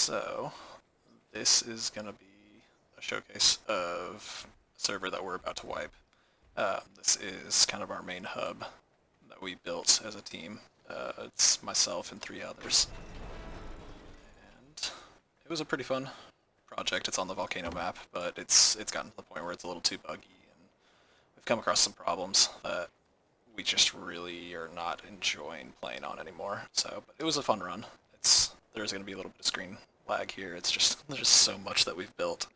So, this is going to be a showcase of a server that we're about to wipe. This is kind of our main hub that we built as a team. It's myself and 3 others. And it was a pretty fun project. It's on the Volcano map, but it's gotten to the point where it's a little too buggy, and we've come across some problems that we just really are not enjoying playing on anymore. But it was a fun run. There's going to be a little bit of screen lag here. There's just so much that we've built.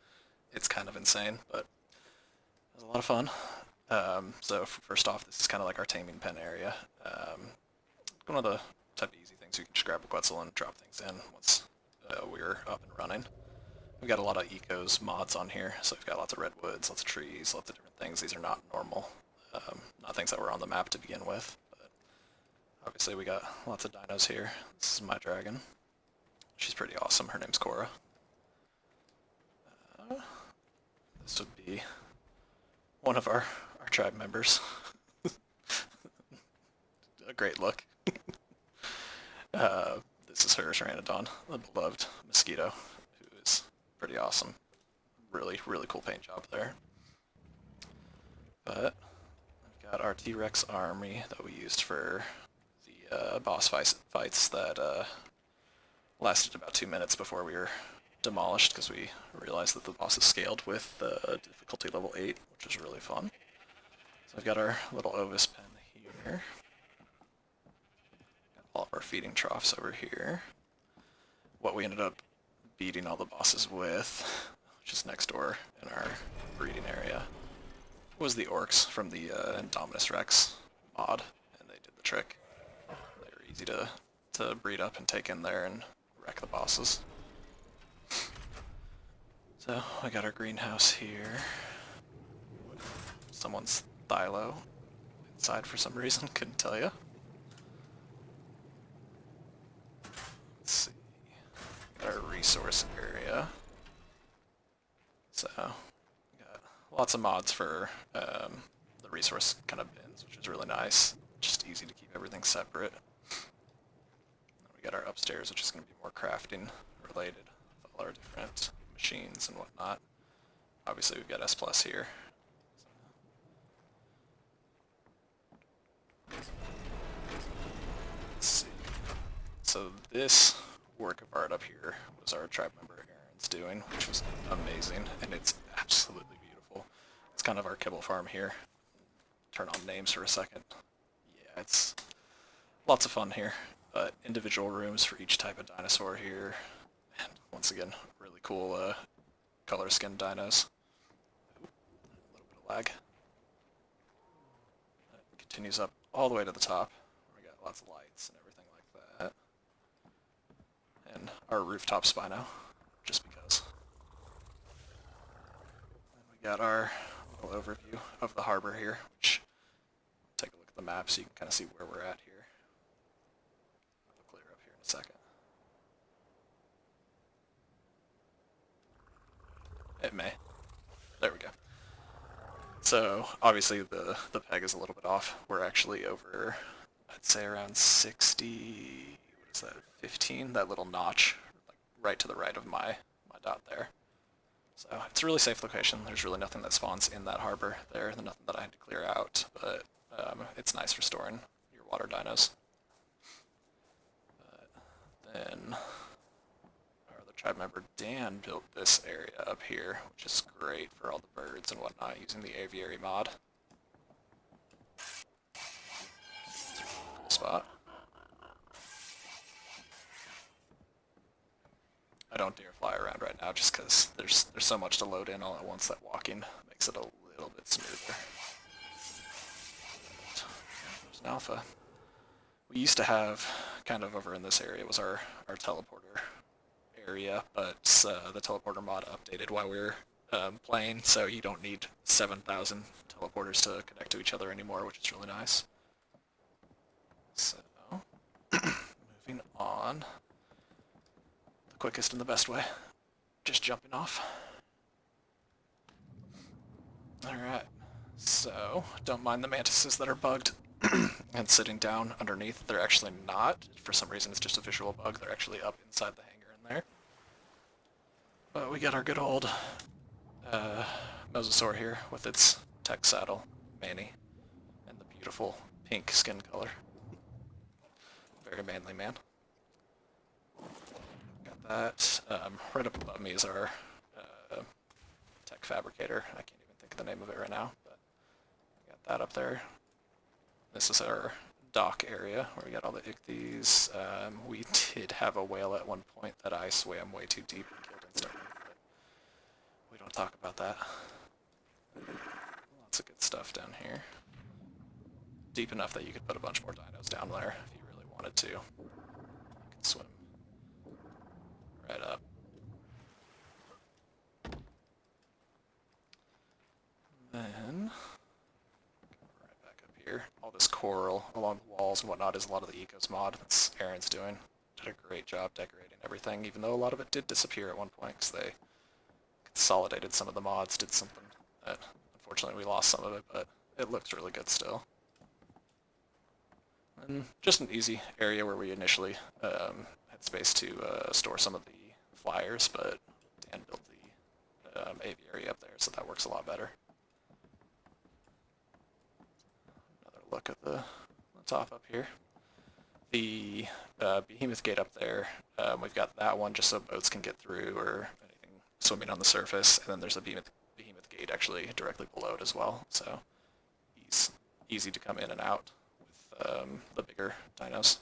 It's kind of insane, but it was a lot of fun. So first off, this is kind of like our taming pen area. One of the type of easy things, you can just grab a Quetzal and drop things in once we're up and running. We've got a lot of ecos mods on here, so we've got lots of redwoods, lots of trees, lots of different things. These are not normal, not things that were on the map to begin with, but obviously we got lots of dinos here. This is my dragon. She's pretty awesome. Her name's Cora. This would be one of our tribe members. A great look. This is her Pteranodon, the beloved mosquito, who is pretty awesome. Really, really cool paint job there. But we've got our T-Rex army that we used for the boss fights that lasted about 2 minutes before we were demolished because we realized that the boss is scaled with difficulty level 8, which is really fun. So I've got our little Ovis pen here. Got all of our feeding troughs over here. What we ended up beating all the bosses with, which is next door in our breeding area, was the orcs from the Indominus Rex mod, and they did the trick. They were easy to breed up and take in there and wreck the bosses. So I got our greenhouse here. Someone's Thylo inside for some reason, couldn't tell you. Let's see. Got our resource area. So got lots of mods for the resource kind of bins, which is really nice. Just easy to keep everything separate. We got our upstairs, which is going to be more crafting related with all our different machines and whatnot. Obviously we've got S Plus here. Let's see. So this work of art up here was our tribe member Aaron's doing, which was amazing, and it's absolutely beautiful. It's kind of our kibble farm here. Turn on names for a second. Yeah, it's lots of fun here. Individual rooms for each type of dinosaur here, and once again, really cool color skinned dinos. Ooh, a little bit of lag. It continues up all the way to the top. We got lots of lights and everything like that. And our rooftop Spino, just because. And we got our little overview of the harbor here, which, take a look at the map so you can kind of see where we're at here. Clear up here in a second. It may. There we go. So obviously the peg is a little bit off. We're actually over, I'd say around 60, what is that, 15? That little notch, like right to the right of my dot there. So it's a really safe location. There's really nothing that spawns in that harbor there. There's nothing that I had to clear out, but it's nice for storing your water dinos. But then our other tribe member Dan built this area up here, which is great for all the birds and whatnot using the aviary mod. It's a really cool spot. I don't dare fly around right now just because there's so much to load in all at once that walking makes it a little bit smoother. But there's an alpha. We used to have, kind of over in this area, was our teleporter area, but the teleporter mod updated while we were playing, so you don't need 7,000 teleporters to connect to each other anymore, which is really nice. So, moving on. Quickest and the best way. Just jumping off. Alright, so don't mind the mantises that are bugged and sitting down underneath. They're actually not. For some reason it's just a visual bug. They're actually up inside the hangar in there. But we got our good old Mosasaur here with its tech saddle, Manny, and the beautiful pink skin color. Very manly man. Got that. Right up above me is our tech fabricator. I can't even think of the name of it right now, but we got that up there. This is our dock area where we got all the ichthyes. We did have a whale at one point that I swam way too deep and killed instantly, but we don't talk about that. Lots of good stuff down here. Deep enough that you could put a bunch more dinos down there if you really wanted to. You could swim right up. Then, right back up here, all this coral along the walls and whatnot is a lot of the Ecos mod that's Aaron's doing. Did a great job decorating everything, even though a lot of it did disappear at one point because they consolidated some of the mods, did something that, unfortunately, we lost some of it, but it looks really good still. And just an easy area where we initially had space to store some of the flyers, but Dan built the aviary up there, so that works a lot better. Another look at the top up here. The behemoth gate up there, we've got that one just so boats can get through or anything swimming on the surface, and then there's a behemoth gate actually directly below it as well, so easy to come in and out with the bigger dinos.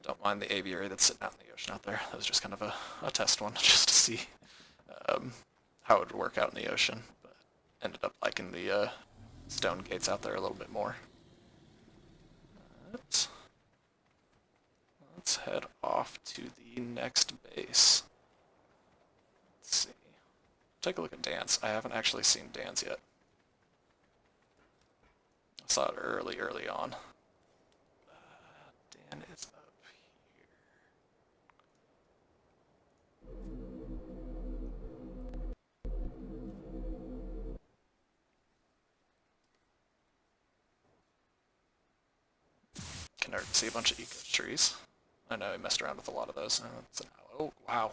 Don't mind the aviary that's sitting out in the ocean out there. That was just kind of a test one, just to see how it would work out in the ocean. But ended up liking the stone gates out there a little bit more. But let's head off to the next base. Let's see. Take a look at Dan's. I haven't actually seen Dan's yet. I saw it early on. Dan is up here. Can already see a bunch of eco trees. I know I messed around with a lot of those. Oh, wow.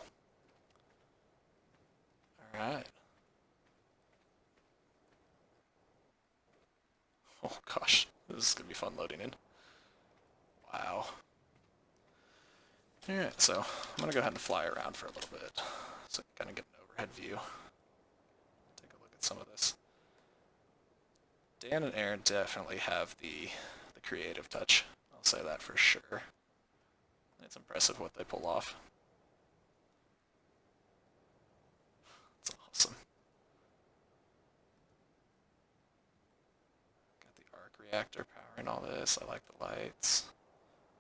Alright. Oh gosh, this is going to be fun loading in. Wow. Alright, so I'm going to go ahead and fly around for a little bit so I can kind of get an overhead view. Take a look at some of this. Dan and Aaron definitely have the creative touch. I'll say that for sure. It's impressive what they pull off. It's awesome. Got the ARK reactor powering all this. I like the lights.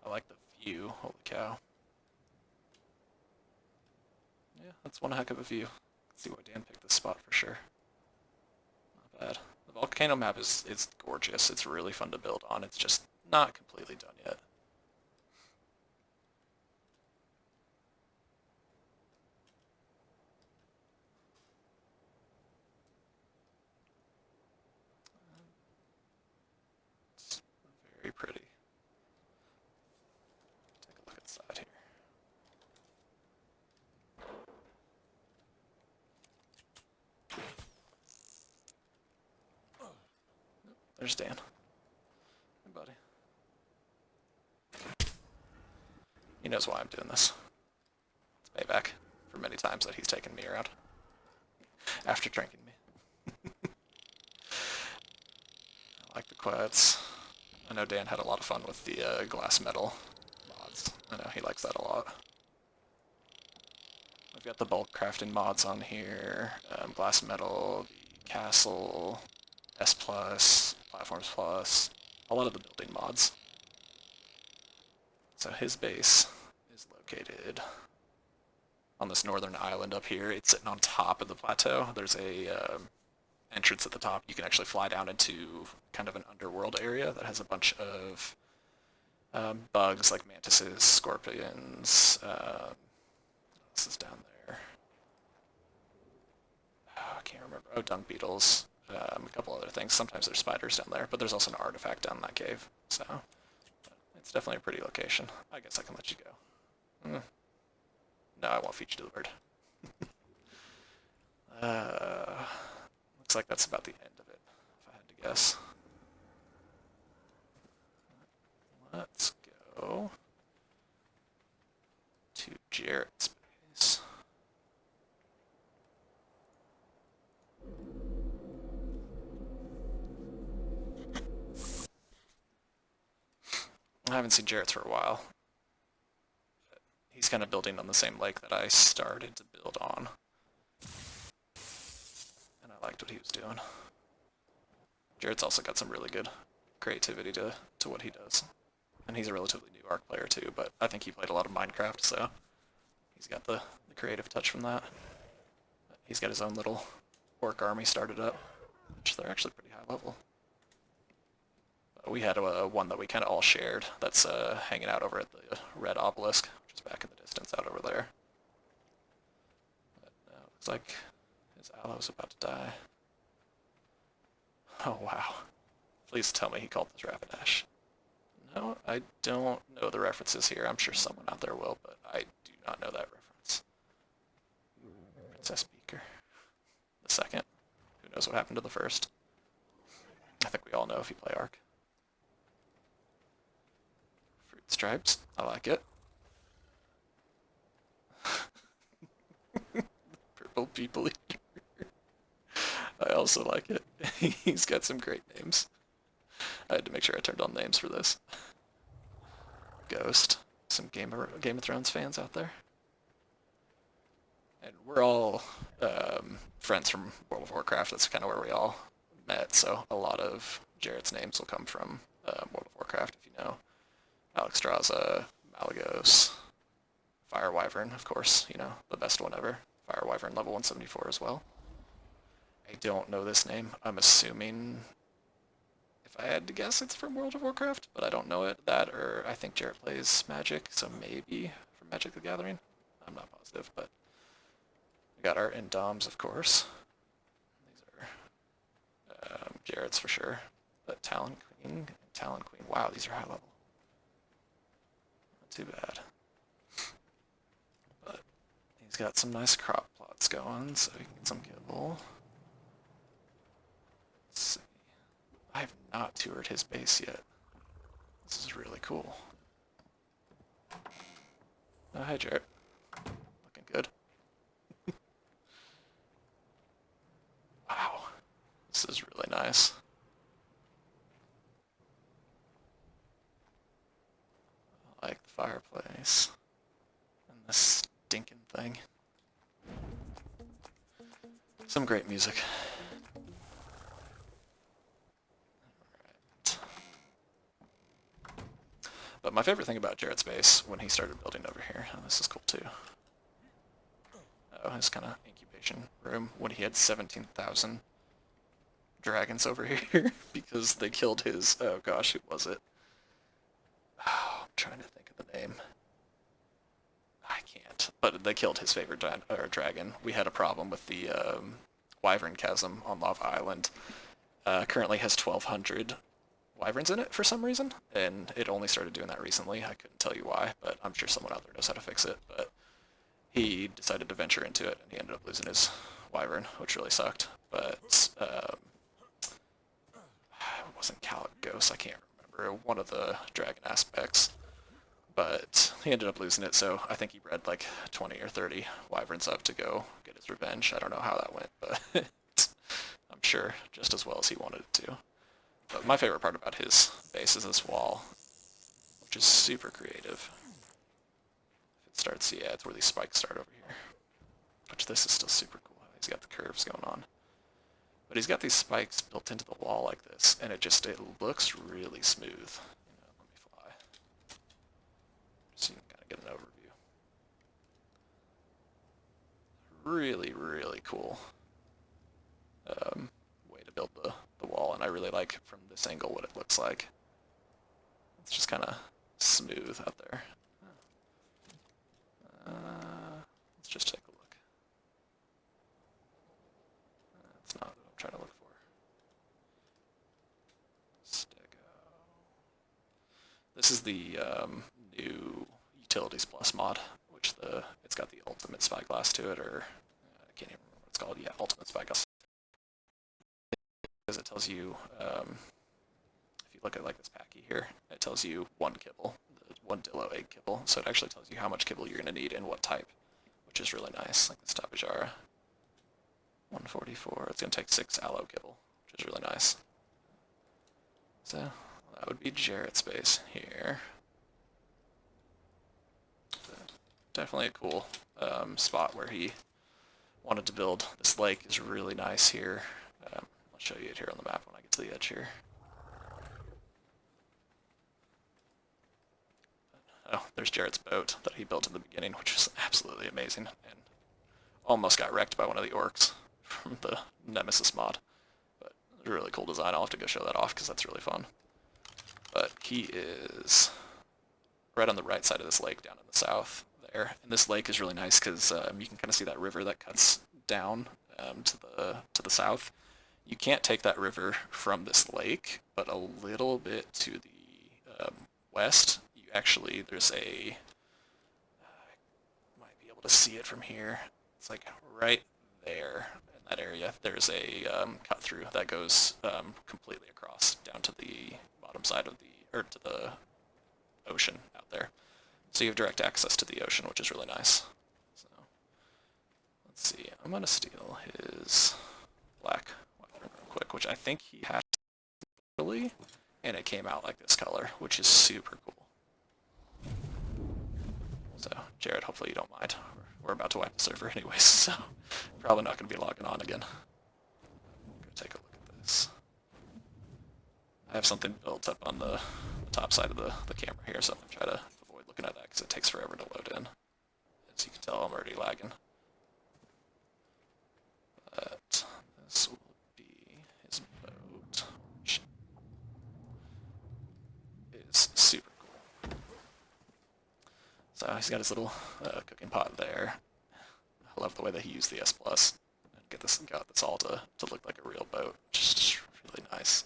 I like the view. Holy cow. Yeah, that's one heck of a view. Let's see why Dan picked this spot for sure. Not bad. The Volcano map is gorgeous. It's really fun to build on. It's just not completely done yet. It's very pretty. Take a look inside here. There's Dan. Hey, buddy. He knows why I'm doing this. It's payback for many times that he's taken me around after drinking me. I like the quets. I know Dan had a lot of fun with the glass metal mods. I know he likes that a lot. We've got the bulk crafting mods on here, glass metal, the castle, S+, platforms plus, a lot of the building mods. So his base is located on this northern island up here. It's sitting on top of the plateau. There's a entrance at the top. You can actually fly down into kind of an underworld area that has a bunch of bugs like mantises, scorpions. What else is down there? Oh, I can't remember. Oh, dung beetles. A couple other things. Sometimes there's spiders down there, but there's also an artifact down in that cave. So It's definitely a pretty location. I guess I can let you go. No, I won't feed you to the bird. Looks like that's about the end of it, if I had to guess. Let's go to Jarrett's base. I haven't seen Jarrett's for a while. He's kind of building on the same lake that I started to build on. And I liked what he was doing. Jarrett's also got some really good creativity to what he does. And he's a relatively new ARK player too, but I think he played a lot of Minecraft, so he's got the creative touch from that. He's got his own little orc army started up, which they're actually pretty high level. We had one that we kind of all shared that's hanging out over at the red obelisk, which is back in the distance out over there. But looks like his aloe's about to die. Oh wow. Please tell me he called this Rapidash. No, I don't know the references here. I'm sure someone out there will, but I do not know that reference. Princess Beaker. The second. Who knows what happened to the first? I think we all know if you play ARK. Fruit stripes. I like it. Purple people eater. I also like it. He's got some great names. I had to make sure I turned on names for this. Ghost. Some Game of Thrones fans out there. And we're all friends from World of Warcraft. That's kind of where we all met, so a lot of Jarrett's names will come from World of Warcraft, if you know. Alexstrasza, Malagos, Fire Wyvern, of course, you know, the best one ever. Fire Wyvern level 174 as well. I don't know this name. I'm assuming, if I had to guess, it's from World of Warcraft, but I don't know it. That, or I think Jarrett plays Magic, so maybe from Magic the Gathering. I'm not positive, but we got our Indoms, of course. These are Jarrett's for sure. But Talon Queen, wow, these are high level. Not too bad. But he's got some nice crop plots going, so he can get some kibble. Let's see. I have not toured his base yet. This is really cool. Oh, hi, Jarrett. Looking good. Wow. This is really nice. I like the fireplace. And this stinking thing. Some great music. Alright. But my favorite thing about Jarrett's base, when he started building over here, oh, this is cool too. Oh, his kind of incubation room, when he had 17,000 dragons over here, because they killed his, oh gosh, who was it? Oh, I'm trying to think of the name. I can't. But they killed his favorite dragon. We had a problem with the Wyvern Chasm on Lava Island. Currently has 1,200 wyverns in it for some reason, and it only started doing that recently. I couldn't tell you why, but I'm sure someone out there knows how to fix it. But he decided to venture into it, and he ended up losing his wyvern, which really sucked. But it wasn't Caligos, I can't remember, one of the dragon aspects. But he ended up losing it, so I think he bred like 20 or 30 wyverns up to go get his revenge. I don't know how that went, but I'm sure just as well as he wanted it to. But my favorite part about his base is this wall, which is super creative. If it starts, yeah, it's where these spikes start over here. Which this is still super cool. He's got the curves going on. But he's got these spikes built into the wall like this, and it looks really smooth. You know, let me fly. So you can kind of get an overview. Really, really cool way to build the wall, and I really like from this angle what it looks like. It's just kind of smooth out there. Let's just take a look. That's not what I'm trying to look for. Stego. This is the new Utilities Plus mod, which it's got the ultimate spyglass to it, or I can't even remember what it's called. Yeah, ultimate spyglass. Because it tells you, if you look at like this packy here, it tells you one kibble, one Dillo egg kibble. So it actually tells you how much kibble you're going to need and what type, which is really nice. Like this Tapejara, 144. It's going to take 6 aloe kibble, which is really nice. So that would be Jarrett's base here. So definitely a cool spot where he wanted to build. This lake is really nice here. I'll show you it here on the map when I get to the edge here. Oh, there's Jarrett's boat that he built in the beginning, which was absolutely amazing, and almost got wrecked by one of the orcs from the Nemesis mod. But it's a really cool design. I'll have to go show that off because that's really fun. But he is right on the right side of this lake down in the south there. And this lake is really nice because you can kind of see that river that cuts down to the south. You can't take that river from this lake, but a little bit to the west, you actually, there's a, might be able to see it from here. It's like right there in that area. There's a cut through that goes completely across down to the bottom side of or to the ocean out there. So you have direct access to the ocean, which is really nice. So let's see. I'm gonna steal his black weapon real quick, which I think he has really, and it came out like this color, which is super cool. So Jared, hopefully you don't mind. We're about to wipe the server anyways, so probably not gonna be logging on again. I'm gonna take a look at this. I have something built up on the top side of the camera here, so I'm gonna try to avoid looking at that because it takes forever to load in. As you can tell, I'm already lagging. But this will be his boat, which is super cool. So he's got his little cooking pot there. I love the way that he used the S+. And got this all to look like a real boat, just really nice.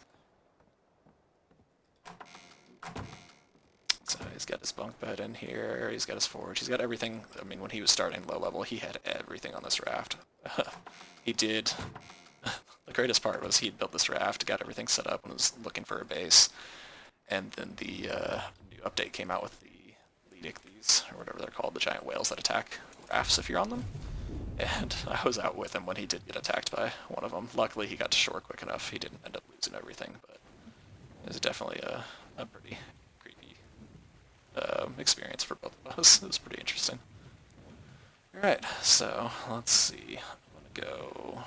So he's got his bunk bed in here, he's got his forge, he's got everything. I mean, when he was starting low level, he had everything on this raft. He did, the greatest part was he'd built this raft, got everything set up, and was looking for a base. And then the new update came out with the these, or whatever they're called, the giant whales that attack rafts if you're on them. And I was out with him when he did get attacked by one of them. Luckily, he got to shore quick enough. He didn't end up losing everything, but it was definitely a pretty creepy experience for both of us. It was pretty interesting. Alright, so let's see. I'm going to go...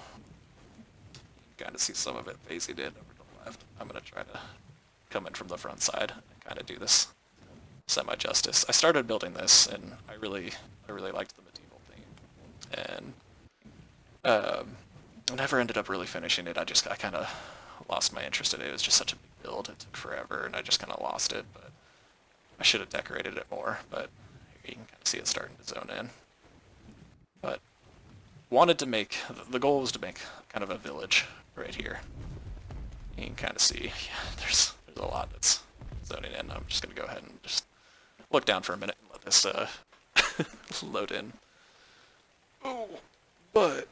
You can kind of see some of it phasing in over to the left. I'm going to try to come in from the front side and kind of do this semi-justice. I started building this, and I really liked the medieval theme. And I never ended up really finishing it. I kind of lost my interest in it. It was just such a big build. It took forever, and I just kind of lost it. But I should have decorated it more. But here you can kind of see it starting to zone in. But wanted to make, the goal was to make kind of a village right here. You can kind of see, yeah, there's a lot that's zoning in. I'm just going to go ahead and just look down for a minute and let this load in. Oh, but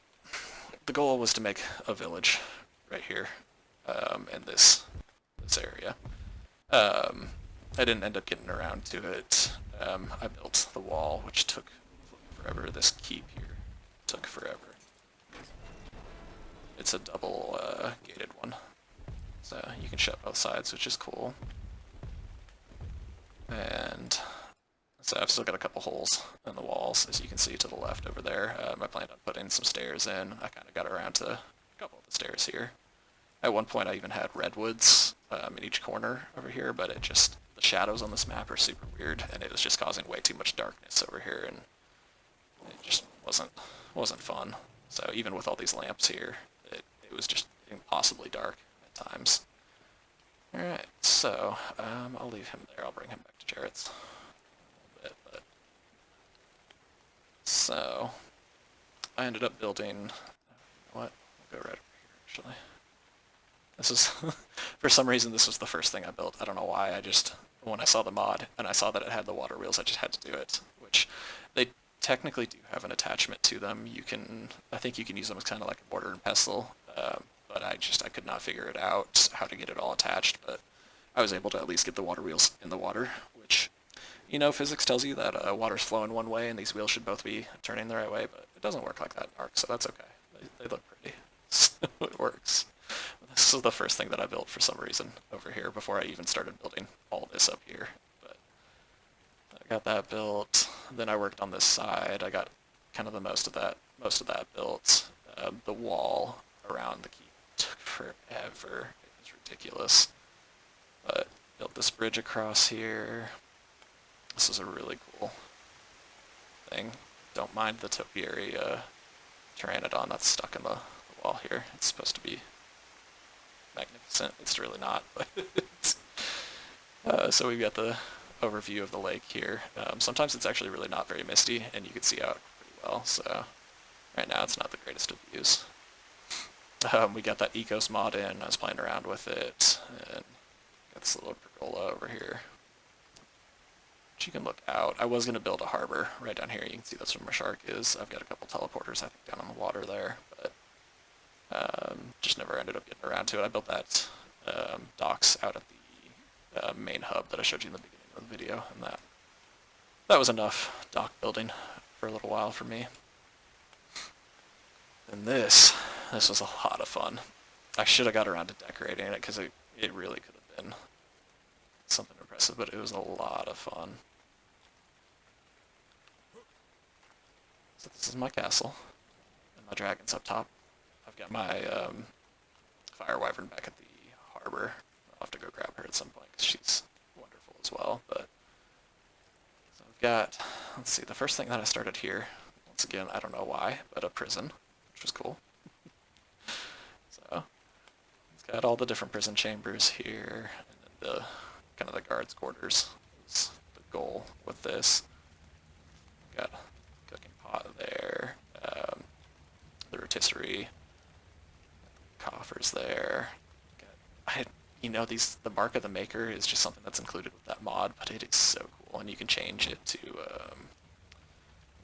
the goal was to make a village right here in this area. I didn't end up getting around to it. I built the wall, which took forever. This keep here took forever. It's a double gated one, so you can shut both sides, which is cool. And so I've still got a couple holes in the walls, as you can see to the left over there. I planned on putting some stairs in. I kind of got around to a couple of the stairs here. At one point I even had redwoods in each corner over here, but it just, the shadows on this map are super weird, and it was just causing way too much darkness over here, and it just wasn't fun. So even with all these lamps here, it was just impossibly dark at times. Alright, so I'll leave him there. I'll bring him back to Jarrett's a little bit, but so I ended up building, what? I'll go right over here actually. This is, for some reason, this was the first thing I built. I don't know why. When I saw the mod and I saw that it had the water wheels, I just had to do it. Which, they technically do have an attachment to them. I think you can use them as kind of like a mortar and pestle. But I could not figure it out how to get it all attached. But I was able to at least get the water wheels in the water, which, physics tells you that water's flowing one way and these wheels should both be turning the right way, but it doesn't work like that in ARK, so that's okay. They look pretty, so it works. This is the first thing that I built for some reason over here before I even started building all this up here. But I got that built. Then I worked on this side. I got kind of the most of that built. The wall around the keep took forever. It was ridiculous. But built this bridge across here. This is a really cool thing. Don't mind the topiary pteranodon that's stuck in the wall here. It's supposed to be magnificent. It's really not, but so we've got the overview of the lake here. Sometimes it's actually really not very misty, and you can see out pretty well, so right now it's not the greatest of views. We got that Ecos mod in. I was playing around with it, and got this little pergola over here. But you can look out. I was going to build a harbor right down here. You can see that's where my shark is. I've got a couple teleporters, I think, down on the water there, but just never ended up getting around to it. I built that docks out at the main hub that I showed you in the beginning of the video, and that was enough dock building for a little while for me. And this was a lot of fun. I should have got around to decorating it because it really could have been something impressive, but it was a lot of fun. So this is my castle, and my dragon's up top. I've got my fire wyvern back at the harbor. I'll have to go grab her at some point because she's wonderful as well. But so I've got, let's see, the first thing that I started here, once again, I don't know why, but a prison, which was cool. So it's got all the different prison chambers here, and then the kind of the guards' quarters is the goal with this. Got a cooking pot there, the rotisserie, coffers there. The mark of the maker is just something that's included with that mod, but it is so cool, and you can change it to, let's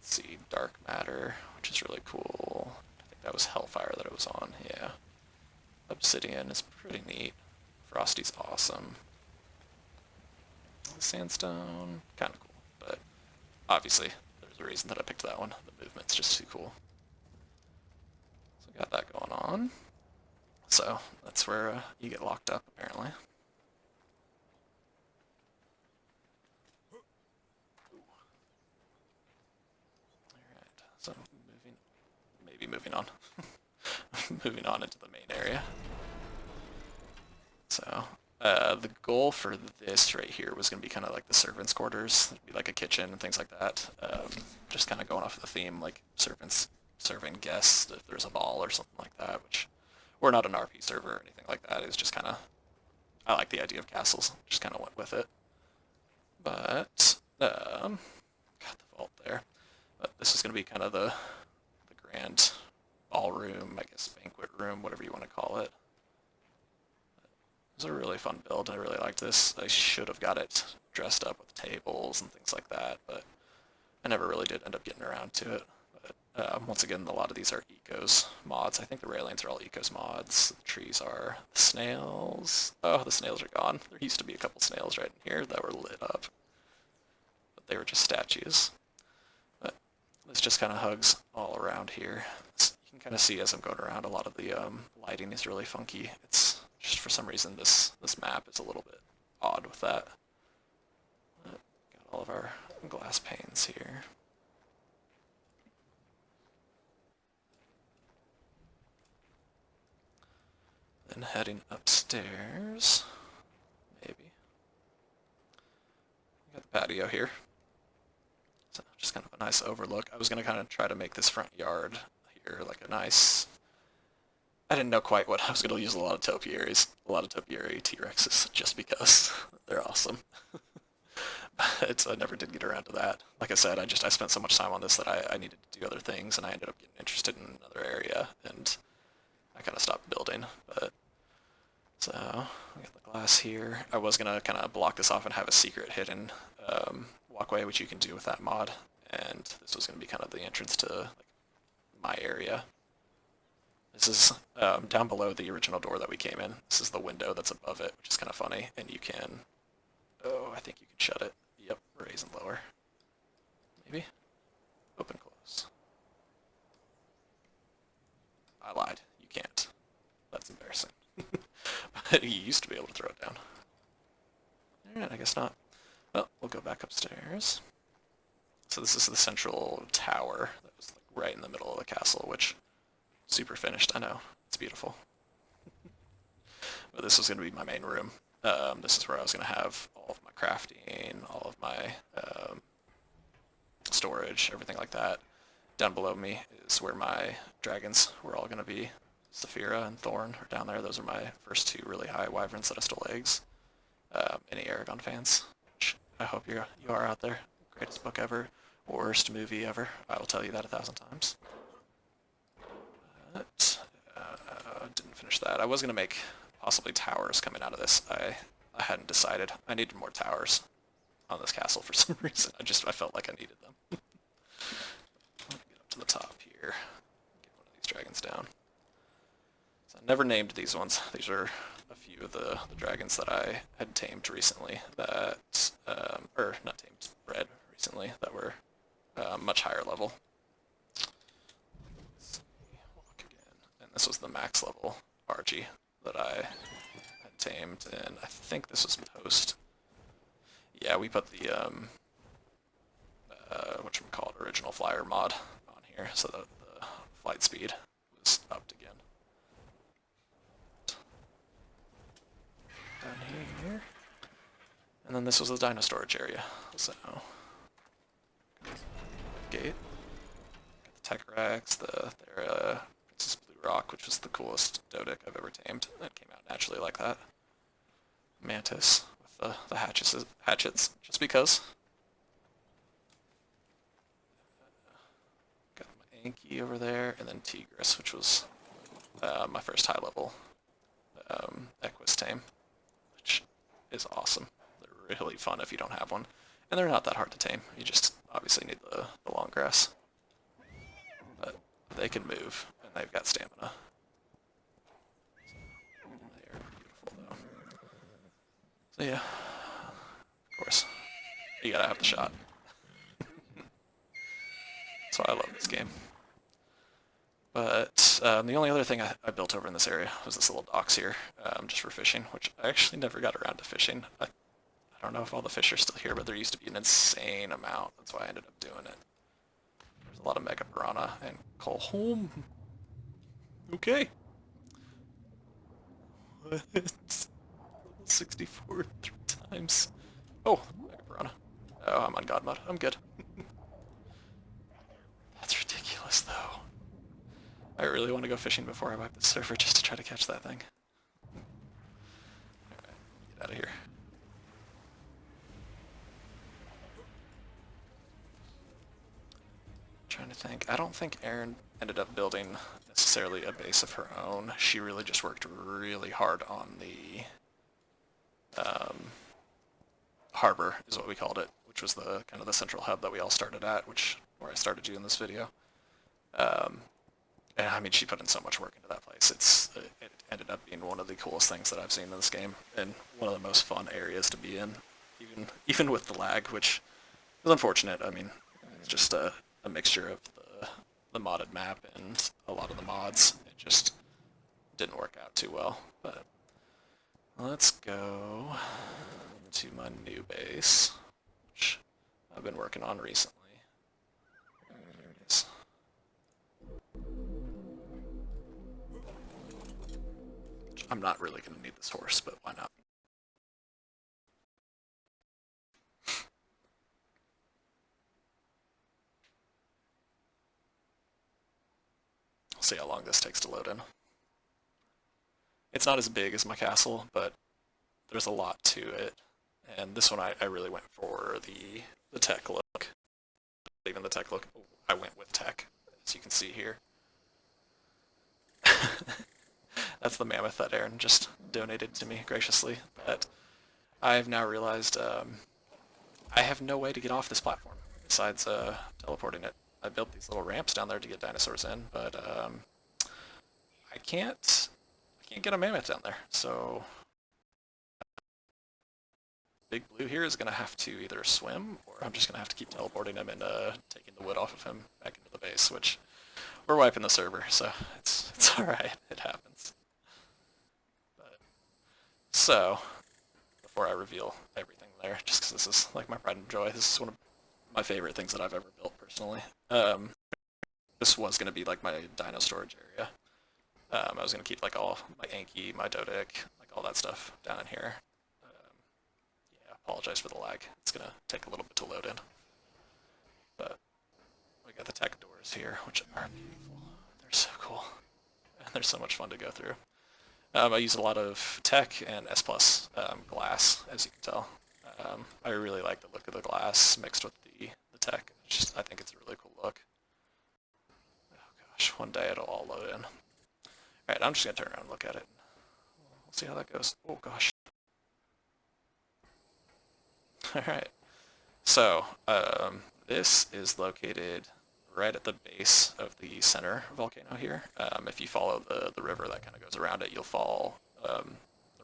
see, dark matter, which is really cool. I think that was Hellfire that it was on, yeah. Obsidian is pretty neat. Frosty's awesome. Sandstone, kind of cool, but obviously there's a reason that I picked that one. The movement's just too cool. So we got that going on. So that's where you get locked up, apparently. Alright, so moving on. Moving on into the main area. So, the goal for this right here was going to be kind of like the servants' quarters. It'd be like a kitchen and things like that. Just kind of going off of the theme, like servants serving guests if there's a ball or something like that, which we're not an RP server or anything like that. It's just kind of, I like the idea of castles. Just kind of went with it. But, got the vault there. But this is going to be kind of the grand ballroom, I guess banquet room, whatever you want to call it. It was a really fun build. I really liked this. I should have got it dressed up with tables and things like that, but I never really did end up getting around to it. But once again, a lot of these are Ecos mods. I think the railings are all Ecos mods. The trees are. The snails. Oh, the snails are gone. There used to be a couple snails right in here that were lit up, but they were just statues. But this just kind of hugs all around here. You can kind of see as I'm going around, a lot of the lighting is really funky. It's just for some reason this map is a little bit odd with that. Got all of our glass panes here. Then heading upstairs, maybe. We got the patio here. So just kind of a nice overlook. I was going to kind of try to make this front yard here like a nice... I didn't know quite what I was going to use. A lot of topiaries T-Rexes, just because they're awesome. But I never did get around to that. Like I said, I spent so much time on this that I needed to do other things, and I ended up getting interested in another area, and I kind of stopped building. But So we got the glass here. I was gonna kind of block this off and have a secret hidden walkway, which you can do with that mod. And this was gonna be kind of the entrance to like, my area. This is down below the original door that we came in. This is the window that's above it, which is kind of funny. And you can, oh, I think you can shut it. Yep, raise and lower. Maybe? Open, close. I lied. You can't. That's embarrassing. You used to be able to throw it down. Alright, I guess not. Well, we'll go back upstairs. So this is the central tower that was like right in the middle of the castle, which super finished. I know. It's beautiful. But this was going to be my main room. This is where I was going to have all of my crafting, all of my storage, everything like that. Down below me is where my dragons were all going to be. Saphira and Thorn are down there. Those are my first two really high wyverns that I stole eggs. Any Aragon fans, which I hope you are out there. Greatest book ever. Worst movie ever. I will tell you that 1,000 times. But, didn't finish that. I was going to make possibly towers coming out of this. I hadn't decided. I needed more towers on this castle for some reason. I felt like I needed them. Let me get up to the top here. Get one of these dragons down. So I never named these ones. These are a few of the dragons that I had tamed recently that, or not tamed, bred recently that were much higher level. Let's see, walk again. And this was the max level Archie that I had tamed, and I think this was post. Yeah, we put the whatchamacallit, original flyer mod on here so that the flight speed was upped again. Down here. And then this was the dino storage area. So gate. Got the tech racks, the Princess Blue Rock, which was the coolest Dodic I've ever tamed. It came out naturally like that. Mantis with the hatchets, just because. Got my Anki over there, and then Tigris, which was my first high level Equus tame, which is awesome. They're really fun if you don't have one. And they're not that hard to tame. You just obviously need the long grass. But they can move, and they've got stamina. So, they are beautiful, though. So yeah, of course, you gotta have the shot. That's why I love this game. But the only other thing I built over in this area was this little docks here, just for fishing, which I actually never got around to fishing. I don't know if all the fish are still here, but there used to be an insane amount. That's why I ended up doing it. There's a lot of mega piranha and coal home. Okay. What? 64 3 times. Oh, mega piranha. Oh, I'm on god mode. I'm good. That's ridiculous, though. I really want to go fishing before I wipe the server just to try to catch that thing. Alright, get out of here. Trying to think. I don't think Erin ended up building necessarily a base of her own. She really just worked really hard on the harbor, is what we called it, which was the kind of the central hub that we all started at, where I started doing this video. And I mean, she put in so much work into that place. It ended up being one of the coolest things that I've seen in this game, and one of the most fun areas to be in, even with the lag, which is unfortunate. I mean, it's just a mixture of the modded map and a lot of the mods. It just didn't work out too well. But let's go to my new base, which I've been working on recently. There it is. I'm not really going to need this horse, but why not? We'll see how long this takes to load in. It's not as big as my castle, but there's a lot to it. And this one I really went for the tech look. Even the tech look, I went with tech, as you can see here. That's the mammoth that Aaron just donated to me graciously. But I have now realized I have no way to get off this platform besides teleporting it. I built these little ramps down there to get dinosaurs in, but I can't get a mammoth down there. So Big Blue here is gonna have to either swim, or I'm just gonna have to keep teleporting him and taking the wood off of him back into the base, which we're wiping the server, so it's all right. It happens. But so before I reveal everything there, just because this is like my pride and joy, this is one of my favorite things that I've ever built personally. This was gonna be like my dino storage area. I was gonna keep like all my Anki, my Dodic, like all that stuff down in here. Yeah, apologize for the lag. It's gonna take a little bit to load in. But we got the tech doors here, which are beautiful. They're so cool. And they're so much fun to go through. I use a lot of tech and S plus glass, as you can tell. I really like the look of the glass mixed with the tech. I think it's a really cool look. Oh gosh, one day it'll all load in. Alright, I'm just going to turn around and look at it. We'll see how that goes. Oh gosh. Alright, so this is located right at the base of the center volcano here. If you follow the river that kind of goes around it, you'll fall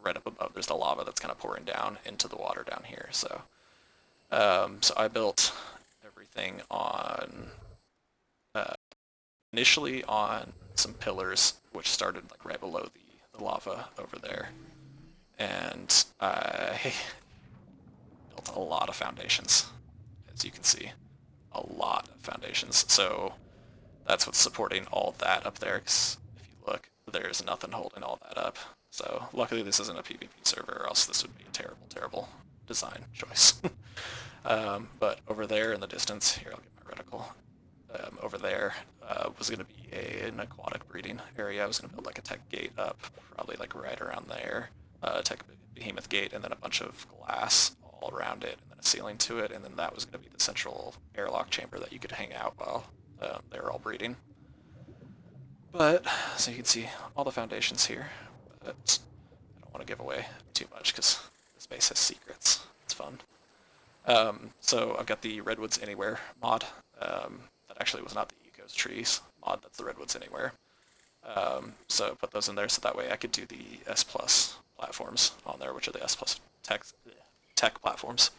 right up above. There's the lava that's kind of pouring down into the water down here. So, so I built everything on initially on some pillars, which started like right below the lava over there, and I built a lot of foundations, as you can see, a lot of foundations. So that's what's supporting all that up there, 'cause if you look, there's nothing holding all that up. So luckily this isn't a PvP server, or else this would be a terrible, terrible design choice. But over there in the distance, here I'll get my reticle, over there was going to be an aquatic breeding area. I was going to build like a tech gate up, probably like right around there, tech behemoth gate, and then a bunch of glass all around it, and then a ceiling to it, and then that was going to be the central airlock chamber that you could hang out while they were all breeding. But, so you can see all the foundations here, but I don't want to give away too much because this base has secrets. It's fun. So I've got the Redwoods Anywhere mod. That actually was not the Ecos Trees mod, that's the Redwoods Anywhere. So put those in there so that way I could do the S Plus platforms on there, which are the S Plus tech platforms.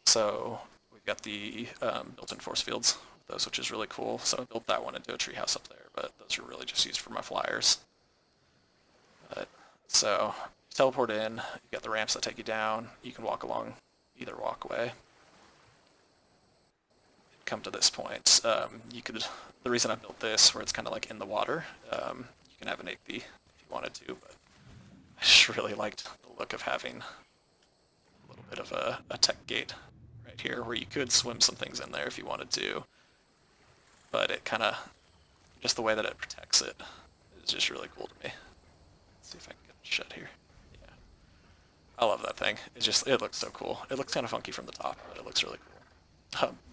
So we've got the built-in force fields, those, which is really cool. So I built that one into a treehouse up there, but those are really just used for my flyers. But, so you teleport in, you got the ramps that take you down, you can walk along either walkway. Come to this point, you could, the reason I built this where it's kind of like in the water, you can have an 8B if you wanted to, but I just really liked the look of having a little bit of a tech gate right here where you could swim some things in there if you wanted to, but it kind of, just the way that it protects it is just really cool to me. Let's see if I can get it shut here. Yeah, I love that thing. It just, it looks so cool. It looks kind of funky from the top, but it looks really cool.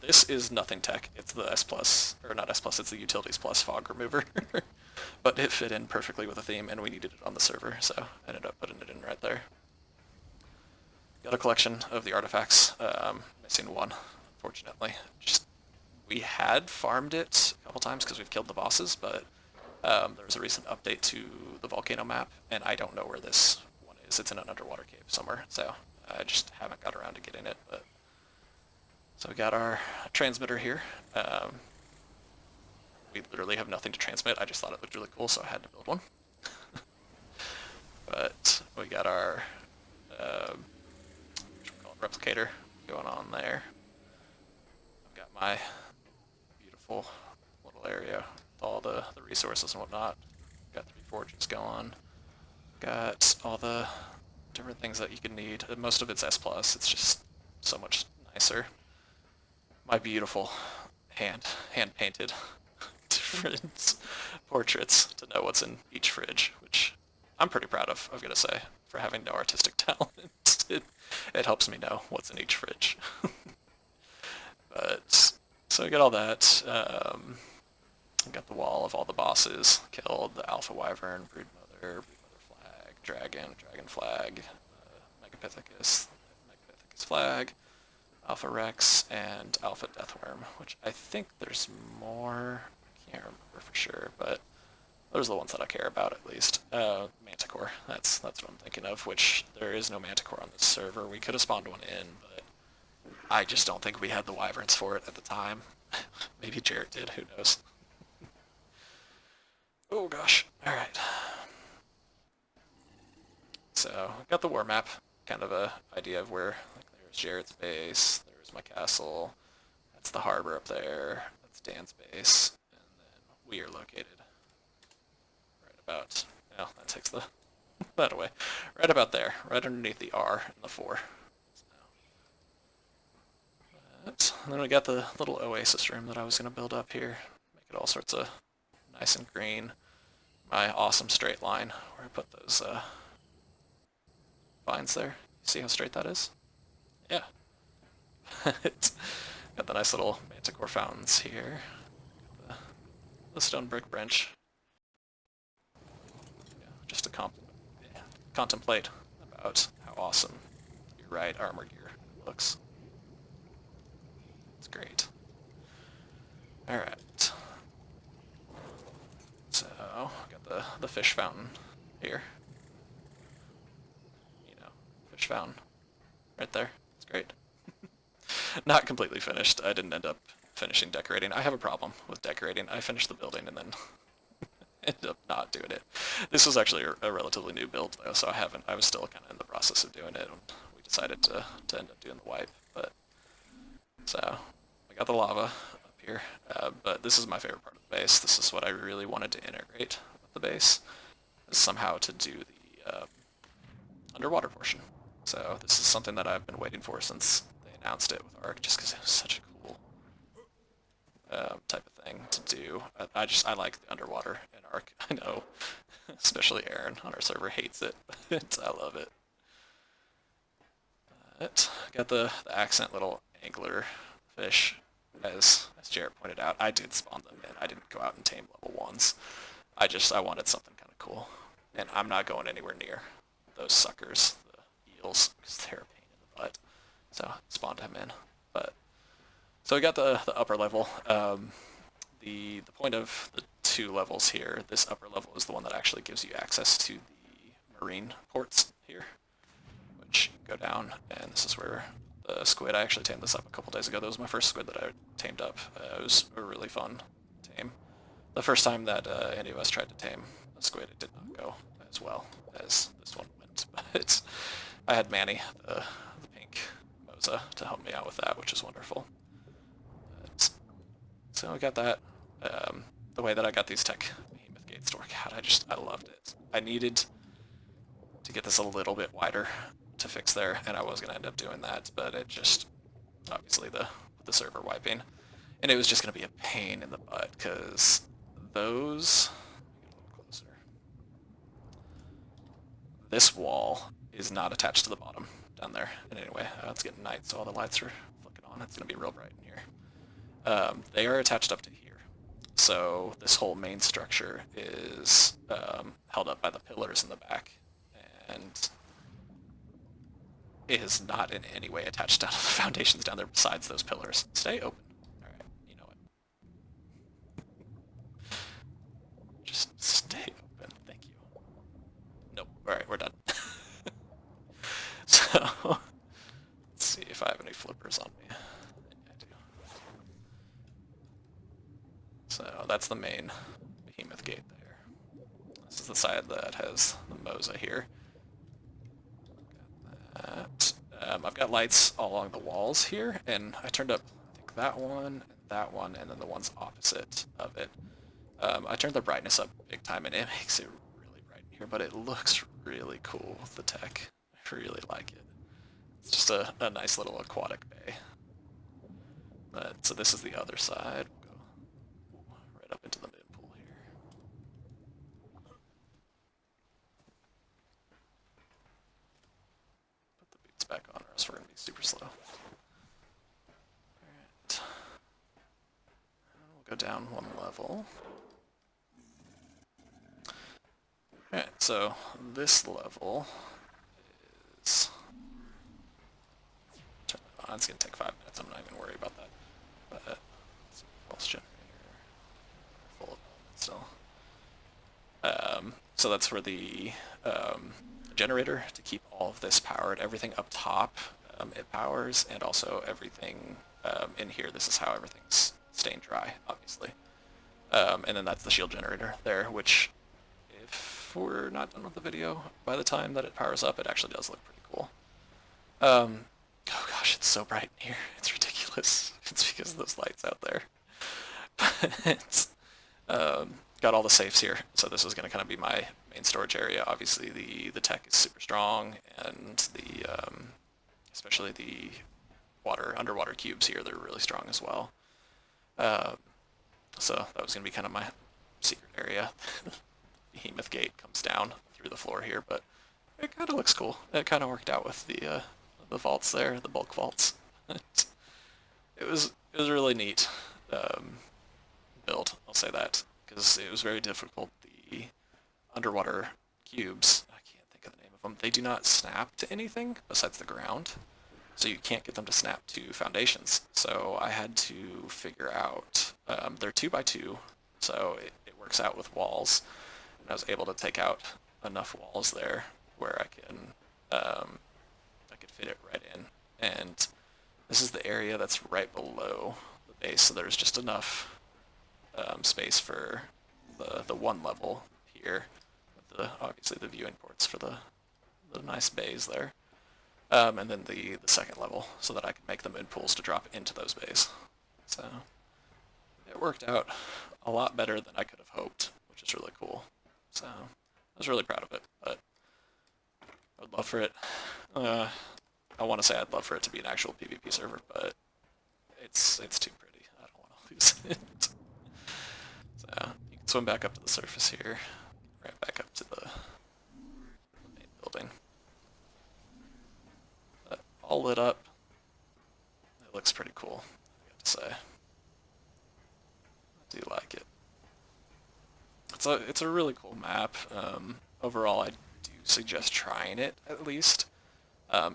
This is nothing tech. It's the S plus, or not S plus, it's the Utilities Plus fog remover. But it fit in perfectly with the theme, and we needed it on the server, so I ended up putting it in right there. Got a collection of the artifacts. Missing one, unfortunately. Just, we had farmed it a couple times because we've killed the bosses, but there was a recent update to the Volcano map, and I don't know where this one is. It's in an underwater cave somewhere, so I just haven't got around to getting it, but so we got our transmitter here. We literally have nothing to transmit. I just thought it looked really cool, so I had to build one. But we got our replicator going on there. I've got my beautiful little area with all the resources and whatnot. Got 3 forges going. Got all the different things that you can need. Most of it's S+. It's just so much nicer. My beautiful hand-painted different portraits to know what's in each fridge, which I'm pretty proud of, I've got to say, for having no artistic talent. It helps me know what's in each fridge. But, so we got all that. I got the wall of all the bosses killed, the Alpha Wyvern, Brood Mother, Breather flag, dragon flag, Megapithecus flag, Alpha Rex, and Alpha Deathworm, which I think there's more. I can't remember for sure, but those are the ones that I care about at least. Manticore, that's what I'm thinking of, which there is no Manticore on this server. We could have spawned one in, but I just don't think we had the Wyverns for it at the time. Maybe Jarrett did, who knows. Oh gosh, alright. So, got the war map, kind of a idea of where, like, there's Jarrett's base, there's my castle, that's the harbor up there, that's Dan's base, and then we are located right about, well, that takes that away, right about there, right underneath the R and the 4. So, and then we got the little oasis room that I was going to build up here, make it all sorts of nice and green. My awesome straight line where I put those vines there. See how straight that is? Yeah. It's got the nice little manticore fountains here. The stone brick bench. Yeah, just to contemplate about how awesome your right armor gear looks. It's great. Alright. So, got the fish fountain here. You know, fish fountain. Right there. It's great. Not completely finished. I didn't end up finishing decorating. I have a problem with decorating. I finished the building and then ended up not doing it. This was actually a relatively new build though, so I was still kind of in the process of doing it, and we decided to end up doing the wipe. But so I got the lava up here, but this is my favorite part of the base. This is what I really wanted to integrate with the base, is somehow to do the underwater portion. So this is something that I've been waiting for since they announced it with ARK, just because it was such a cool type of thing to do. I like the underwater in ARK. I know, especially Aaron on our server hates it, but I love it. But got the accent little angler fish, as Jarrett pointed out. I did spawn them in. I didn't go out and tame level 1s. I wanted something kind of cool, and I'm not going anywhere near those suckers, the eels, because they're a pain in the butt. So spawned him in, but so we got the upper level. The point of the 2 levels here, this upper level is the one that actually gives you access to the marine ports here, which you can go down, and this is where the squid, I actually tamed this up a couple days ago. That was my first squid that I tamed up. It was a really fun tame. The first time that any of us tried to tame a squid, it did not go as well as this one went, but I had Manny, the pink Moza, to help me out with that, which is wonderful. But, so we got that. The way that I got these tech behemoth gates to work out, I loved it. I needed to get this a little bit wider to fix there, and I was going to end up doing that, but it just, obviously the server wiping, and it was just going to be a pain in the butt, because those, get a little closer, this wall is not attached to the bottom down there. And anyway, it's getting night, so all the lights are flicking on. It's going to be real bright in here. They are attached up to here. So this whole main structure is held up by the pillars in the back, and it is not in any way attached down to the foundations down there besides those pillars. Stay open. All right, you know it. Just stay open. Thank you. Nope. All right, we're done. So, let's see if I have any flippers on me. I do. So that's the main behemoth gate there. This is the side that has the Moza here. Got that. I've got lights all along the walls here, and I turned up, I think, that one, and then the ones opposite of it. I turned the brightness up big time, and it makes it really bright in here, but it looks really cool with the tech. I really like it. It's just a nice little aquatic bay. But so this is the other side. We'll go right up into the mid pool here. Put the boots back on, or else we're gonna be super slow. Alright. We'll go down 1 level. Alright, so this level is... Turn that on. It's going to take 5 minutes. I'm not even worried about that. But let's see, pulse generator, full of still. So that's for the generator to keep all of this powered. Everything up top it powers, and also everything in here. This is how everything's staying dry, obviously. And then that's the shield generator there, which, if we're not done with the video, by the time that it powers up, it actually does look pretty cool. Oh gosh, it's so bright in here. It's ridiculous. It's because of those lights out there. But got all the safes here, so this is going to kind of be my main storage area. Obviously, the tech is super strong, and the especially the underwater cubes here, they're really strong as well. So that was going to be kind of my secret area. Behemoth gate comes down through the floor here, but it kind of looks cool. It kind of worked out with the vaults there, the bulk vaults. It was really neat build, I'll say that, because it was very difficult. The underwater cubes, I can't think of the name of them, they do not snap to anything besides the ground, so you can't get them to snap to foundations. So I had to figure out, they're 2x2, so it works out with walls, and I was able to take out enough walls there where I could fit it right in. And this is the area that's right below the base, so there's just enough space for the one level here, with obviously the viewing ports for the nice bays there, and then the second level, so that I could make the moon pools to drop into those bays. So it worked out a lot better than I could have hoped, which is really cool. So I was really proud of it, but I would love for it. I want to say I'd love for it to be an actual PvP server, but it's too pretty. I don't want to lose it. So you can swim back up to the surface here, right back up to the main building. But all lit up. It looks pretty cool, I got to say. I do like it. It's a really cool map. Overall, I do suggest trying it at least.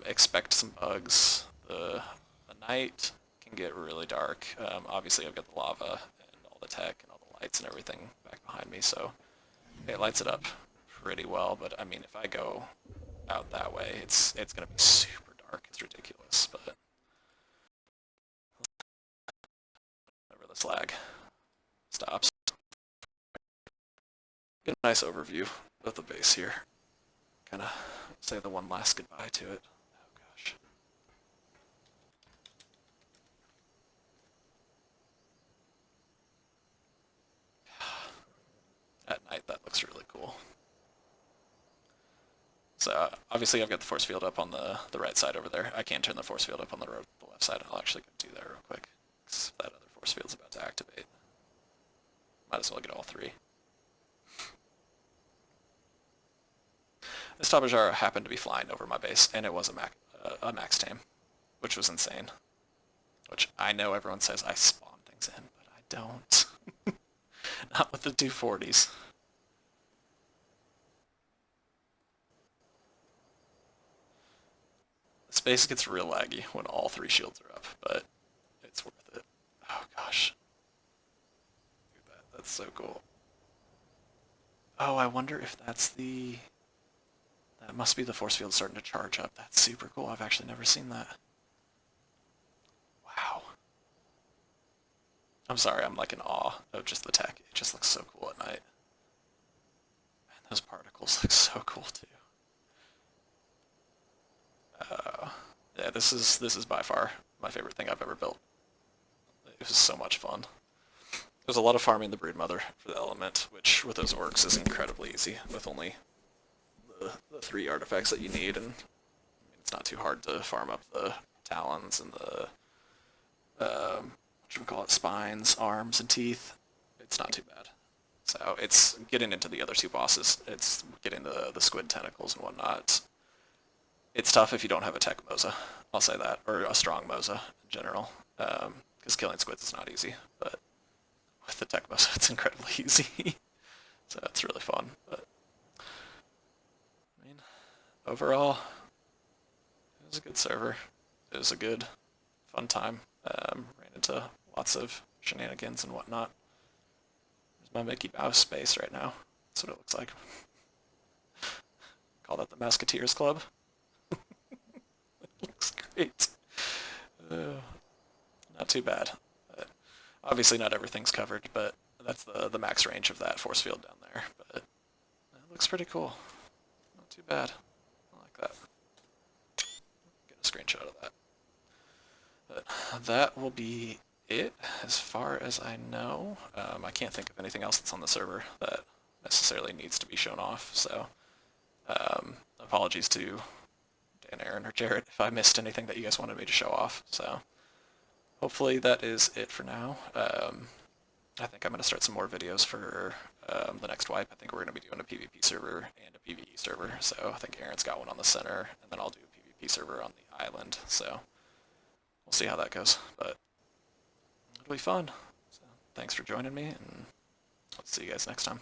Expect some bugs. The night can get really dark. Obviously, I've got the lava and all the tech and all the lights and everything back behind me, so it lights it up pretty well. But I mean, if I go out that way, it's gonna be super dark. It's ridiculous. But whenever this lag stops, get a nice overview of the base here. Kind of say the one last goodbye to it. Oh gosh. At night, that looks really cool. So obviously I've got the force field up on the right side over there. I can turn the force field up on the left side, and I'll actually go do that real quick, because that other force field's about to activate. Might as well get all three. This Tabajar happened to be flying over my base, and it was a max tame, which was insane. Which I know everyone says I spawn things in, but I don't. Not with the 240s. This base gets real laggy when all three shields are up, but it's worth it. Oh gosh. Look at that. That's so cool. Oh, I wonder if that's the... That must be the force field starting to charge up. That's super cool. I've actually never seen that. Wow. I'm sorry, I'm like in awe of just the tech. It just looks so cool at night. And those particles look so cool too. Yeah, this is by far my favorite thing I've ever built. It was so much fun. There's a lot of farming the broodmother for the element, which with those orcs is incredibly easy with only the 3 artifacts that you need, and I mean, it's not too hard to farm up the talons and the whatchamacallit, spines, arms, and teeth. It's not too bad. So it's getting into the other 2 bosses. It's getting the squid tentacles and whatnot. It's tough if you don't have a tech Moza, I'll say that, or a strong Moza in general, because killing squids is not easy, but with the tech Moza it's incredibly easy. So it's really fun. But overall, it was a good server. It was a good, fun time. Ran into lots of shenanigans and whatnot. There's my Mickey Mouse space right now. That's what it looks like. Call that the Musketeers Club. Looks great. Not too bad. Obviously not everything's covered, but that's the max range of that force field down there. But it looks pretty cool. Not too bad. I like that. Get a screenshot of that. But that will be it as far as I know. I can't think of anything else that's on the server that necessarily needs to be shown off, so apologies to Dan, Aaron, or Jarrett if I missed anything that you guys wanted me to show off. So hopefully that is it for now. I think I'm going to start some more videos for the next wipe. I think we're going to be doing a PvP server and a PvE server, so I think Aaron's got one on the center, and then I'll do a PvP server on the island, so we'll see how that goes, but it'll be fun. So thanks for joining me, and I'll see you guys next time.